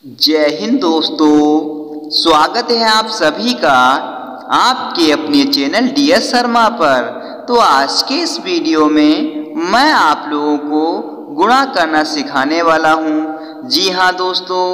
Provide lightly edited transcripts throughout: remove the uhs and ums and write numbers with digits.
जय हिंद दोस्तों, स्वागत है आप सभी का आपके अपने चैनल DS शर्मा पर। तो आज के इस वीडियो में मैं आप लोगों को गुणा करना सिखाने वाला हूं। जी हाँ दोस्तों,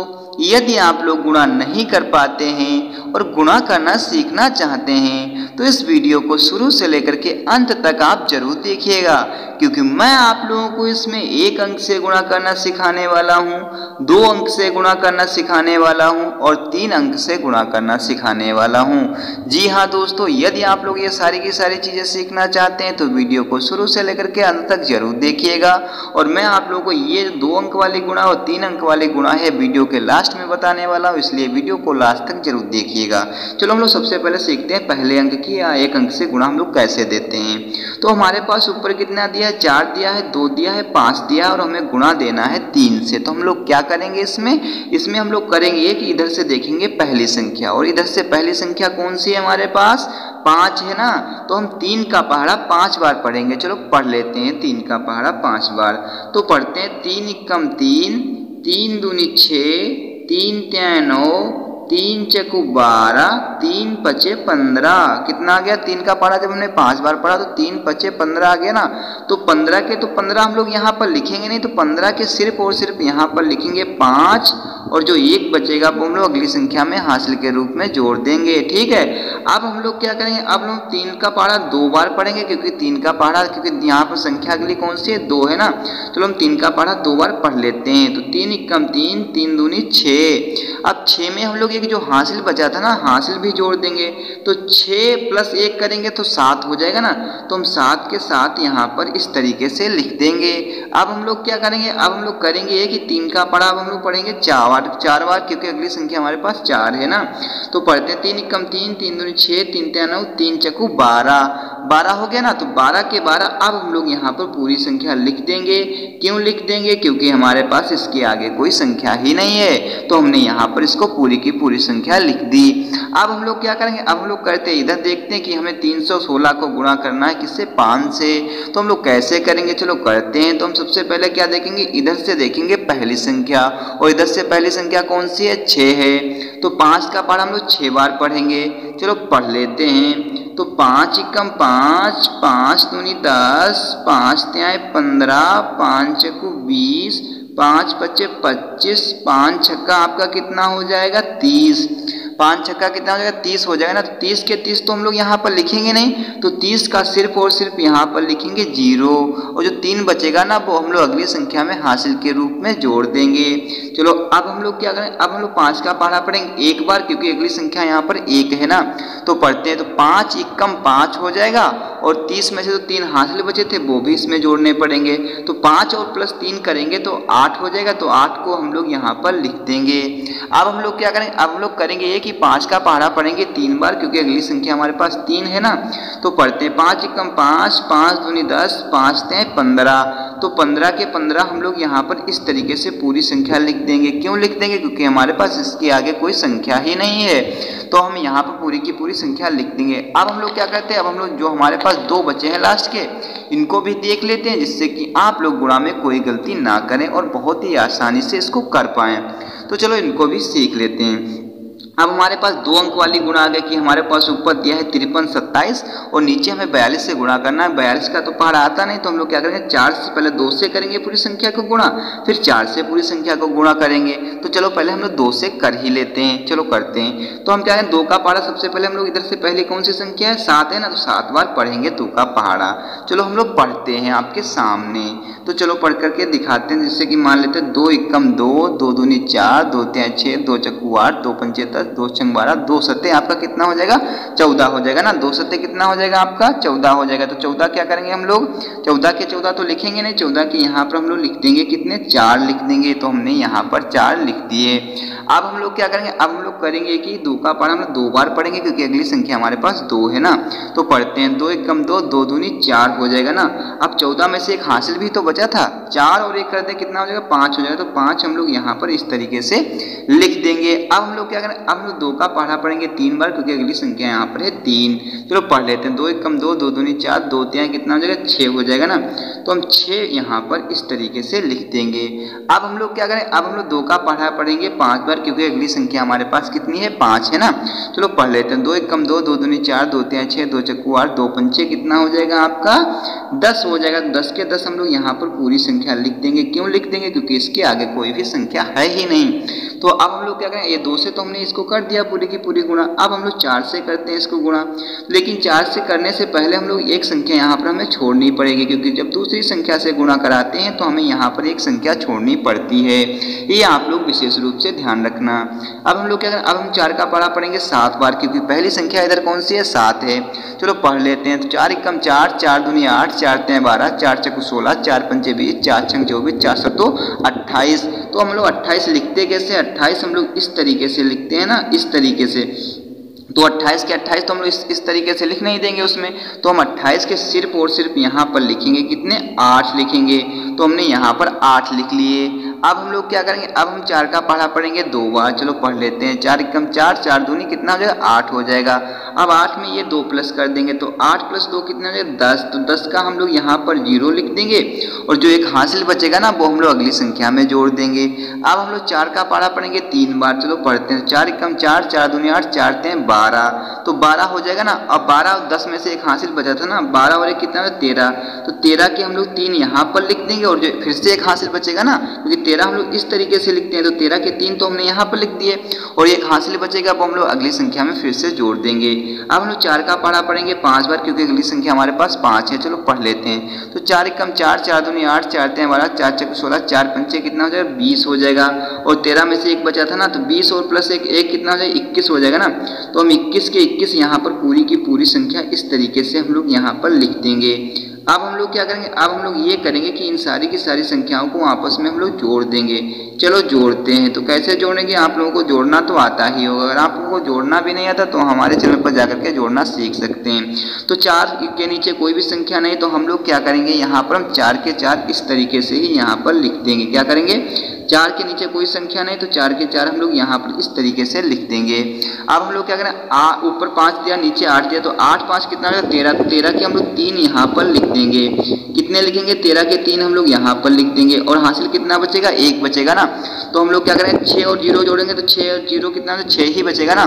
यदि आप लोग गुणा नहीं कर पाते हैं और गुणा करना सीखना चाहते हैं तो इस वीडियो को शुरू से लेकर के अंत तक आप जरूर देखिएगा, क्योंकि मैं आप लोगों को इसमें 1 अंक से गुणा करना सिखाने वाला हूं, 2 अंक से गुणा करना सिखाने वाला हूं और 3 अंक से गुणा करना सिखाने वाला हूं। जी हाँ दोस्तों, यदि आप लोग ये सारी की सारी चीज़ें सीखना चाहते हैं तो वीडियो को शुरू से लेकर के अंत तक जरूर देखिएगा। और मैं आप लोगों को ये 2 अंक वाली गुणा और 3 अंक वाली गुणा है वीडियो के लास्ट में बताने वाला हूँ, इसलिए वीडियो को लास्ट तक जरूर देखिएगा। चलो हम लोग सबसे पहले सीखते हैं पहले अंक की या 1 अंक से गुणा हम लोग कैसे देते हैं। तो हमारे पास ऊपर कितना दिया है, 4 दिया है, 2 दिया है, 5 दिया है और हमें गुणा देना है 3 से। तो हम लोग क्या करेंगे इसमें हम लोग करेंगे कि इधर से देखेंगे पहली संख्या, और इधर से पहली संख्या कौन सी है हमारे पास, 5 है ना। तो हम 3 का पहाड़ा 5 बार पढ़ेंगे। चलो पढ़ लेते हैं 3 का पहाड़ा 5 बार। तो पढ़ते हैं 3 एकम 3, 3 दूनी 6, 3 तिया 9, 3 चकु 12, 3 पचे 15। कितना आ गया, 3 का पढ़ा जब हमने 5 बार पढ़ा तो 3 पचे 15 आ गया ना। तो 15 के तो 15 हम लोग यहाँ पर लिखेंगे नहीं, तो 15 के सिर्फ और सिर्फ यहाँ पर लिखेंगे 5, और जो 1 बचेगा वो हम लोग अगली संख्या में हासिल के रूप में जोड़ देंगे। ठीक है, अब हम लोग क्या करेंगे, अब हम 3 का पहाड़ा 2 बार पढ़ेंगे, क्योंकि 3 का पहाड़ा, क्योंकि यहाँ पर संख्या अगली कौन सी है, 2 है ना। चलो हम 3 का पहाड़ा 2 बार पढ़ लेते हैं। तो 3 एकम 3, 3 दूनी 6। अब 6 में हम लोग एक जो हासिल बचा था ना, हासिल भी जोड़ देंगे। तो 6 + 1 करेंगे तो 7 हो जाएगा ना। तो हम 7 के साथ यहाँ पर इस तरीके से लिख देंगे। अब हम लोग क्या करेंगे, अब हम लोग करेंगे कि 3 का पढ़ा अब हम लोग पढ़ेंगे 4 बार, क्योंकि अगली संख्या हमारे पास 4 है ना। तो पढ़ते हैं 3 एकम 3, 3 दूनी 6, 3 तिया 9, 3 चकु 12 हो गया ना। तो 12 के 12 अब हम लोग यहाँ पर पूरी संख्या लिख देंगे। क्यों लिख देंगे, क्योंकि हमारे पास इसके आगे कोई संख्या ही नहीं है, तो हमने यहाँ पर इसको पूरी की पूरी संख्या लिख दी। अब हम लोग क्या करेंगे, अब हम लोग करते हैं इधर देखते हैं कि हमें 316 को गुणा करना है किससे, 5 से। तो हम लोग कैसे करेंगे, चलो करते हैं। तो हम सबसे पहले क्या देखेंगे, इधर से देखेंगे पहली संख्या, और इधर से पहली संख्या कौन सी है, 6 है। तो 5 का पढ़ा हम लोग 6 बार पढ़ेंगे। चलो पढ़ लेते हैं। तो 5 एकम 5, 5 दूनी 10, 5 तिया 15, 5 चकु 20, 5 पचे 25, 5 छक्का आपका कितना हो जाएगा, 30। 5 छक्का कितना हो जाएगा, 30 हो जाएगा ना। तो 30 के 30 तो हम लोग यहाँ पर लिखेंगे नहीं, तो 30 का सिर्फ और सिर्फ यहाँ पर लिखेंगे 0, और जो 3 बचेगा ना वो हम लोग अगली संख्या में हासिल के रूप में जोड़ देंगे। चलो अब हम लोग क्या करें, अब हम लोग 5 का पहाड़ा पढ़ेंगे 1 बार, क्योंकि अगली संख्या यहाँ पर 1 है ना। तो पढ़ते हैं, तो 5 एकम 5 हो जाएगा, और 30 में से तो 3 हासिल बचे थे वो भी इसमें जोड़ने पड़ेंगे। तो 5 और + 3 करेंगे तो 8 हो जाएगा। तो 8 को हम लोग यहाँ पर लिख देंगे। अब हम लोग क्या करेंगे, अब हम लोग करेंगे ये कि 5 का पहाड़ा पढ़ेंगे 3 बार, क्योंकि अगली संख्या हमारे पास 3 है ना। तो पढ़ते हैं 5 एकम 5, 5 दूनी 10, 5 तिया 15। तो 15 के 15 हम लोग यहाँ पर इस तरीके से पूरी संख्या लिख देंगे। क्यों लिख देंगे, क्योंकि हमारे पास इसके आगे कोई संख्या ही नहीं है, तो हम यहाँ पर पूरी की पूरी संख्या लिख देंगे। अब हम लोग क्या करते हैं, अब हम लोग जो हमारे पास 2 बचे हैं लास्ट के, इनको भी देख लेते हैं, जिससे कि आप लोग गुणा में कोई गलती ना करें और बहुत ही आसानी से इसको कर पाएं। तो चलो इनको भी सीख लेते हैं। अब हमारे पास 2 अंक वाली गुणा आ गई कि हमारे पास ऊपर दिया है 53 27, और नीचे हमें 42 से गुणा करना है। 42 का तो पहाड़ा आता नहीं, तो हम लोग क्या करेंगे, 4 से पहले 2 से करेंगे पूरी संख्या को गुणा, फिर 4 से पूरी संख्या को गुणा करेंगे। तो चलो पहले हम लोग 2 से कर ही लेते हैं। चलो करते हैं। तो हम क्या करें, 2 का पहाड़ा सबसे पहले हम लोग इधर से पहले कौन सी संख्या है, 7 है ना। तो 7 बार पढ़ेंगे 2 का पहाड़ा। चलो हम लोग पढ़ते हैं आपके सामने। तो चलो पढ़ करके दिखाते हैं, जिससे कि मान लेते हैं 2 एकम 2, 2 दूनी 4, 2 तिया 6, 2 चक्कू 8, 2 पंचे 10, 2 छंग 12, 2 सत्ते आपका कितना हो जाएगा, 14 हो जाएगा ना। 2 सत्ते कितना हो जाएगा आपका, 14 हो जाएगा। तो 14 क्या करेंगे हम लोग, 14 के 14 तो लिखेंगे नहीं, 14 के यहाँ पर हम लोग लिख देंगे कितने, 4 लिख देंगे। तो हमने यहाँ पर 4 लिख दिए। अब हम लोग क्या करेंगे, अब हम लोग करेंगे कि 2 का पहाड़ा हम लोग 2 बार पढ़ेंगे, क्योंकि अगली संख्या हमारे पास 2 है ना। तो पढ़ते हैं 2 एकम 2, 2 दूनी 4 हो जाएगा ना। अब 14 में से एक हासिल भी तो बचा था, 4 और 1 कर दे कितना हो जाएगा, 5 हो जाएगा। तो 5 हम लोग यहाँ पर इस तरीके से लिख देंगे। अब हम लोग क्या करें, अब हम लोग 2 का पहाड़ा पढ़ेंगे 3 बार, क्योंकि अगली संख्या यहाँ पर है 3। चलो पढ़ लेते हैं। 2 1 कम 2, 2 दूनी 4, 2 3 कितना हो जाएगा 6 हो जाएगा ना। तो हम 6 यहाँ पर इस तरीके से लिख देंगे। अब हम लोग क्या करें, अब हम लोग 2 का पहाड़ा पढ़ेंगे 5 बार, क्योंकि अगली संख्या हमारे पास कितनी है 5 है ना। चलो पढ़ लेते हैं। 2 1 कम 2, 2 दूनी 4, 2 3 6, 2 चक्कू 8, 2 पंचे कितना हो जाएगा आपका 10 हो जाएगा। 10 के 10 हम लोग यहाँ पर पूरी संख्या लिख देंगे। क्यों लिख देंगे, क्योंकि इसके आगे कोई भी संख्या है ही नहीं। तो अब हम लोग क्या करें, ये 2 से तो हमने इसको कर दिया पूरी की पूरी गुणा। अब हम लोग 4 से करते हैं इसको गुणा, लेकिन 4 से करने से पहले हम लोग एक संख्या यहाँ पर हमें छोड़नी पड़ेगी, क्योंकि जब दूसरी संख्या से गुणा कराते हैं तो हमें यहाँ पर एक संख्या छोड़नी पड़ती है। ये आप लोग विशेष रूप से ध्यान रखना। अब हम लोग क्या करें, अब हम 4 का पहाड़ा पढ़ेंगे 7 बार, क्योंकि पहली संख्या इधर कौन सी है 7 है। चलो पढ़ लेते हैं। तो 4 1 कम 4, 4 दूनी 8, 4 3 12, 4 चक्कू 16, 4 पंचे 20, 4 छंग 24, 4 सत्तो 28। तो हम लोग 28 लिखते कैसे, 28 हम लोग इस तरीके से लिखते हैं ना, इस तरीके से। तो 28 के 28 तो हम लोग इस तरीके से लिख नहीं देंगे उसमें, तो हम 28 के सिर्फ और सिर्फ यहाँ पर लिखेंगे कितने 8 लिखेंगे। तो हमने यहाँ पर 8 लिख लिए। अब हम लोग क्या करेंगे, अब हम 4 का पहाड़ा पढ़ेंगे 2 बार। चलो पढ़ लेते हैं। 4 1 4, 4 दूनी कितना हो जाएगा 8 हो जाएगा। अब 8 में ये 2 प्लस कर देंगे, तो 8 + 2 कितना हो जाएगा 10। तो 10 का हम लोग यहाँ पर 0 लिख देंगे, और जो एक हासिल बचेगा ना वो हम लोग अगली संख्या में जोड़ देंगे। अब हम लोग 4 का पहाड़ा पढ़ेंगे 3 बार। चलो पढ़ते हैं। 4 1 4, 4 दूनी 8, 4 3 12। तो 12 हो जाएगा ना। अब 12 और 10 में से एक हासिल बचा था ना, 12 और 1 कितना है 13। तो 13 के हम लोग 3 यहाँ पर लिख देंगे, और जो फिर से एक हासिल बचेगा ना, क्योंकि 13 हम लोग इस तरीके से लिखते हैं, तो 13 के 3 तो हमने यहाँ पर लिख दिए, और एक हासिल बचेगा वो हम लोग अगली संख्या में फिर से जोड़ देंगे। अब हम लोग 4 का पहाड़ा पढ़ेंगे 5 बार, क्योंकि अगली संख्या हमारे पास 5 है। चलो पढ़ लेते हैं। तो 4 1 4, 4 दूनी 8, 4 3 12, 4 चक्कू 16, 4 पंचे कितना हो जाएगा 20 हो जाएगा। और 13 में से एक बचा था ना, तो 20 और प्लस 1 कितना हो जाएगा 21 हो जाएगा ना। तो हम 21 के 21 यहाँ पर पूरी की पूरी संख्या इस तरीके से हम लोग यहाँ पर लिख देंगे। अब हम लोग क्या करेंगे, अब हम लोग ये करेंगे कि इन सारी की सारी संख्याओं को आपस में हम लोग जोड़ देंगे। चलो जोड़ते हैं। तो कैसे जोड़ेंगे, आप लोगों को जोड़ना तो आता ही होगा। अगर आप लोगों को जोड़ना भी नहीं आता तो हमारे चैनल पर जाकर के जोड़ना सीख सकते हैं। तो 4 के नीचे कोई भी संख्या नहीं, तो हम लोग क्या करेंगे, यहाँ पर हम 4 के 4 इस तरीके से ही यहाँ पर लिख देंगे। क्या करेंगे, 4 के नीचे कोई संख्या नहीं, तो 4 के 4 हम लोग यहाँ पर इस तरीके से लिख देंगे। अब हम लोग क्या करें, ऊपर 5 दिया नीचे 8 दिया, तो 8 5 कितना होगा 13। तो 13 के हम लोग 3 यहाँ पर लिख देंगे। कितने लिखेंगे, 13 के 3 हम लोग यहाँ पर लिख देंगे, और हासिल कितना बचेगा 1 बचेगा ना। तो हम लोग क्या करेंगे, 6 और 0 जोड़ेंगे, तो 6 और 0 कितना है 6 ही बचेगा ना।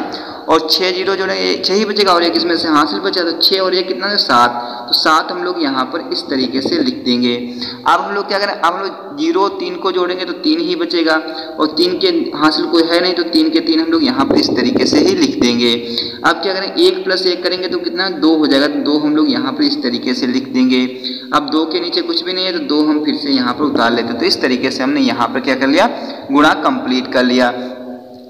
और 6 0 जोड़ेंगे 6 ही बचेगा, और एक इसमें से हासिल बचा, तो 6 और 1 कितना है 7। तो 7 हम लोग यहाँ पर इस तरीके से लिख देंगे। अब हम लोग क्या करें, अब हम लोग 0 3 को जोड़ेंगे तो 3 ही बचेगा, और 3 के हासिल कोई है नहीं, तो 3 के 3 हम लोग यहाँ पर इस तरीके से ही लिख देंगे। अब क्या करें, 1 + 1 करेंगे तो कितना 2 हो जाएगा, तो 2 हम लोग यहाँ पर इस तरीके से लिख देंगे। अब 2 के नीचे कुछ भी नहीं है, तो 2 हम फिर से यहाँ पर उतार लेते हैं। तो इस तरीके से हमने यहाँ पर क्या कर लिया, गुणा कंप्लीट कर लिया।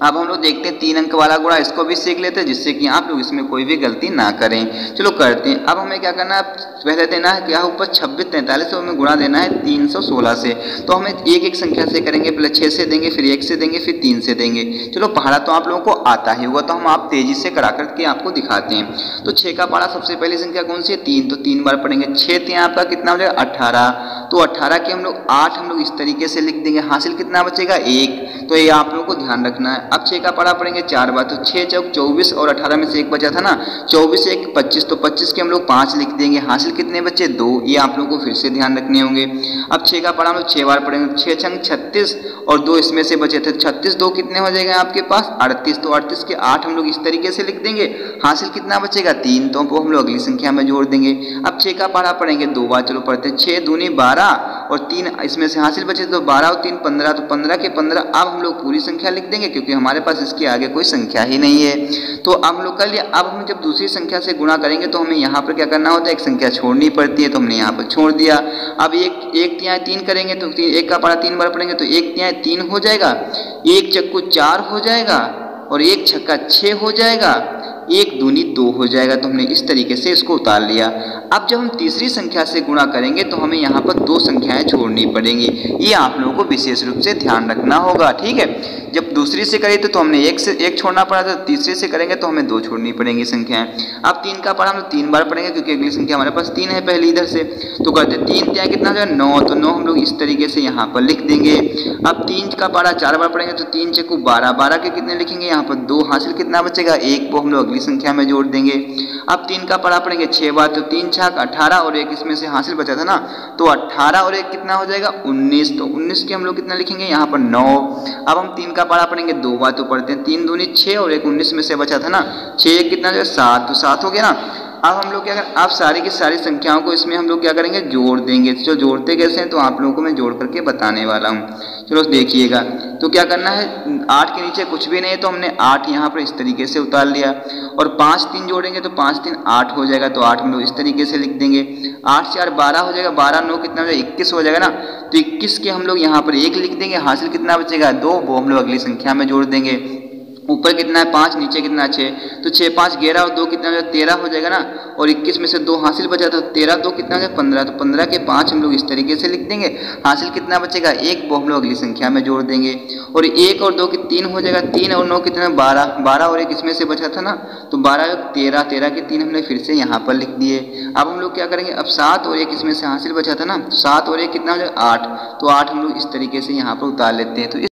अब हम लोग देखते हैं 3 अंक वाला गुणा, इसको भी सीख लेते हैं, जिससे कि आप लोग इसमें कोई भी गलती ना करें। चलो करते हैं। अब हमें क्या करना है, पहले देना है क्या ऊपर 26 43 से हमें गुणा देना है 316 से। तो हमें एक एक संख्या से करेंगे, पहले 6 से देंगे, फिर 1 से देंगे, फिर 3 से देंगे। चलो पहाड़ा तो आप लोगों को आता ही होगा, तो हम आप तेजी से करा करके आपको दिखाते हैं। तो 6 का पहाड़ा सबसे पहली संख्या कौन सी है 3, तो 3 बार पढ़ेंगे। 6 3 आपका कितना हो जाएगा 18। तो 18 के हम लोग 8 हम लोग इस तरीके से लिख देंगे, हासिल कितना बचेगा 1। तो ये आप लोगों को ध्यान रखना है। अब 6 का पहाड़ा पढ़ेंगे 4 बार, तो 6 चौक 24, और 18 में से 1 बचा था ना, 24 से 1 25, तो 25 के हम लोग 5 लिख देंगे, हासिल कितने बच्चे 2। ये आप लोगों को फिर से ध्यान रखने होंगे। अब 6 का पहाड़ा हम लोग 6 बार पढ़ेंगे, 6 छंग 36, और 2 इसमें से बचे थे, 36 2 कितने हो जाएगा आपके पास 38। तो 38 के 8 हम लोग इस तरीके से लिख देंगे, हासिल कितना बचेगा 3, तो वो हम लोग अगली संख्या में जोड़ देंगे। अब 6 का पहाड़ा पढ़ेंगे 2 बार। चलो पढ़ते हैं। 6 दूनी 12, और 3 इसमें से हासिल बचे, तो 12 और 3 15, तो 15 के 15 अब हम लोग पूरी संख्या लिख देंगे, क्योंकि हमारे पास इसके आगे कोई संख्या ही नहीं है। तो अब हम लोग कर लिया। अब हम जब दूसरी संख्या से गुणा करेंगे तो हमें यहाँ पर क्या करना होता है, एक संख्या छोड़नी पड़ती है, तो हमने यहाँ पर छोड़ दिया। अब 1 तिहाई 3 करेंगे, तो 1 का पहाड़ा 3 बार पढ़ेंगे, तो 1 तिहाई 3 हो जाएगा, 1 चक्कू 4 हो जाएगा, और 1 छक्का 6 हो जाएगा। 1 दूनी 2 हो जाएगा। तो हमने इस तरीके से इसको उतार लिया। अब जब हम तीसरी संख्या से गुणा करेंगे तो हमें यहाँ पर 2 संख्याएं छोड़नी पड़ेंगी। ये आप लोगों को विशेष रूप से ध्यान रखना होगा, ठीक है। जब दूसरी से करें तो हमने 1 से 1 छोड़ना पड़ा था, तीसरे से करेंगे तो हमें 2 छोड़नी पड़ेंगी संख्याएं। अब 3 का पढ़ा हम लोग 3 बार पढ़ेंगे क्योंकि अगली संख्या हमारे पास 3 है पहले इधर से। तो करते 3 क्या कितना हो जाएगा 9, तो 9 हम लोग इस तरीके से यहाँ पर लिख देंगे। अब 3 का पढ़ा 4 बार पढ़ेंगे तो 3 चक्कू 12, 12 के कितने लिखेंगे यहाँ पर 2, हासिल कितना बचेगा 1, वो हम लोग अगली संख्या में जोड़ देंगे। अब 3 का पढ़ा पढ़ेंगे 6 बार, तो 3 छाक 18 और 1 इसमें से हासिल बचा था ना, तो 18 और 1 कितना हो जाएगा 19, तो 19 के हम लोग कितना लिखेंगे यहाँ पर 9। अब हम 3 का पढ़ा पढ़ेंगे 2 बार, तो पढ़ते हैं 3 दूनी 6 और 1 19 में से बचा था ना, 6 1 कितना जो है 7, तो 7 हो गया ना। अब हम लोग क्या करें, आप सारी की सारी संख्याओं को इसमें हम लोग क्या करेंगे जोड़ देंगे। तो जोड़ते कैसे हैं तो आप लोगों को मैं जोड़ करके बताने वाला हूँ। चलो देखिएगा, तो क्या करना है 8 के नीचे कुछ भी नहीं है तो हमने 8 यहाँ पर इस तरीके से उतार लिया, और 5 3 जोड़ेंगे तो 5 3 8 हो जाएगा, तो 8 हम लोग इस तरीके से लिख देंगे। 8 4 12 हो जाएगा, 12 9 कितना हो जाएगा 21 हो जाएगा ना, तो 21 के हम लोग यहाँ पर 1 लिख देंगे, हासिल कितना बचेगा 2, वो हम लोग अगली संख्या में जोड़ देंगे। ऊपर कितना है 5, नीचे कितना 6, तो 6 5 11 और 2 कितना हो जाएगा 13 हो जाएगा ना, और 21 में से 2 हासिल बचा था 13 2 कितना हो जाएगा 15, तो 15 के 5 हम लोग इस तरीके से लिख देंगे, हासिल कितना बचेगा 1, वो हम लोग अगली संख्या में जोड़ देंगे। और 1 और 2 की 3 हो जाएगा, 3 और 9 कितना 12, 12 और 1 इसमें से बचा था ना, तो 12 13, 13 के 3 हमने फिर से यहाँ पर लिख दिए। अब हम लोग क्या करेंगे, अब 7 और 1 इसमें से हासिल बचा था ना, 7 और 1 कितना हो जाएगा 8, तो 8 हम लोग इस तरीके से यहाँ पर उतार लेते हैं। तो